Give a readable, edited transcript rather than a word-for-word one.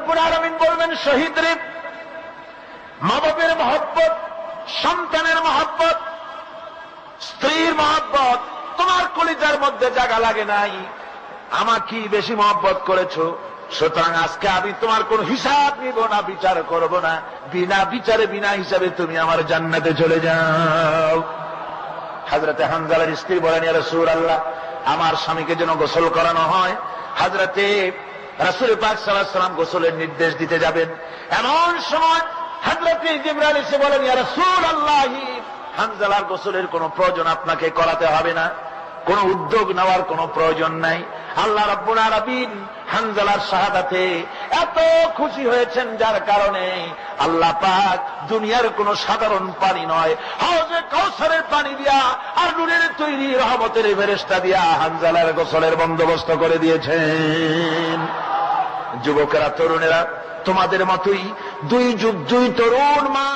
রব্বুল আলামিন বলবেন, শহীদরে, মা বাপের মহব্বত, সন্তানের মহব্বত, স্ত্রীর মহব্বত তোমার কলিজার মধ্যে জায়গা লাগে নাই, আমাকে বেশি মহব্বত করেছো, সুতরাং আজকে আমি তোমার কোন হিসাব নিব না, বিচার করব না, বিনা বিচারে বিনা হিসাবে তুমি আমার জান্নাতে চলে যাও। হযরতে হানজালার স্ত্রী বলেন, ইয়া রাসূলুল্লাহ, আমার স্বামীকে যেন গোসল করানো হয়। হযরতে রাসূল পাক সাল্লাল্লাহু আলাইহি ওয়াসাল্লাম গোসলের নির্দেশ দিতে যাবেন, এমন সময় হযরতে জিবরাইল এসে বলেন, ইয়া রাসূলুল্লাহ, হানজালার গোসলের কোনো প্রয়োজন আপনাকে করাতে হবে না, কোন উদ্যোগ নেওয়ার কোন প্রয়োজন নাই। আল্লাহ রাব্বুল আলামিন হানজালার শাহাদাতে এত খুশি হয়েছেন, যার কারণে আল্লাহ পাক দুনিয়ার কোন সাধারণ পানি নয়, হাউজে কাউসারের পানি দিয়া আর নূরের তৈরি রহমতের ফেরেশতা দিয়া হানজালার গোসলের বন্দোবস্ত করে দিয়েছেন। যুবকেরা, তরুণেরা, তোমাদের মতোই দুই যুগ দুই তরুণ মা